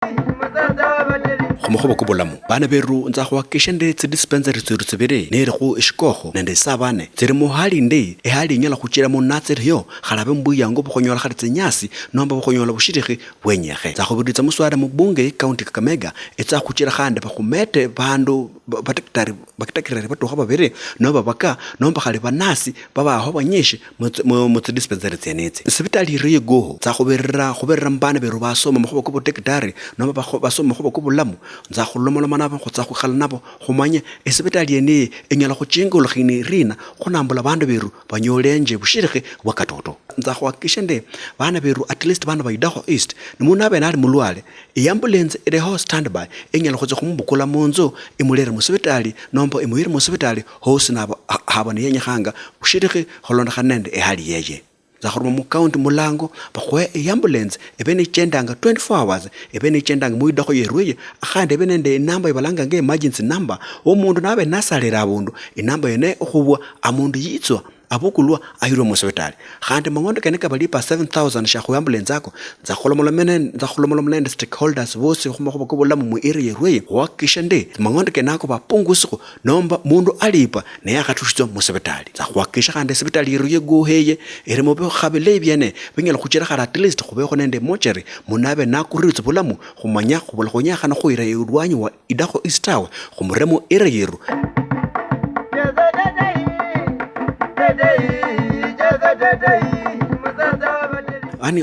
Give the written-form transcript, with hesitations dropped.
Go go bolamu bana beru ntsa go akishende tse dispensary tse tsebere ne re go ishikogo nende sabane tsere mo halinde e halinyala go tshela mo natse ryo galabe mbuyango bogonyola ga tsenyasi nomba bogonyola boshirige wenyege tsa go biditsa muswara mo bunge county Kakamega e tsa go tshela gande ba go mete bandu bakitakirere ba toga ba bere no ba baka nomba gale banasi ba ba ho banyeshe mo tse dispensary tsenetse sebitali re go tsa go berra mbana beru ba soma mo go bo tekitari no ba soma go bo bolamu nza go lomolomana ba go tsa go galana bo go manye esebetali ene enyala go tshingologine rina go nambola bandu beru banyolenje bushirige wa katoto nza go akishende bana beru at least bana ba Idaho East ni muna ba nali mulwale ambulance ere ho standby enyala go tsa go mbukula monzo emulere musebetali nombo emuhiri musebetali ho sinabo habane yenyanga bushirige holonda kanende ehali yeye za gormo mu county mulango ba go ambulance ebene tshendanga 24 hours ebene tshendanga mu Idaho yerwe akhande benende number ibalanga nge emergency number omundu nabe nasalera abundu inamba yene khubwa amundu yitswa abokulwa ayiro musebetali khande mangondo keneka balipa 7000 sha go ambulance akho za kholomola mnende stakeholders bose go go bola mu area yerwe wa kishende mangondo kenako ba pungusigo nomba mundu alipa ne yakathushitswa musebetali za go akisha khande sebetali yerwe go heye ere mo be khabele byene bengela go tshela gara at least go be go nende mocheri munabe na kuritse bolamu go manya go bola go nya gana go ira yudwanyi wa Idaho East Tower go moremo area yeru Day,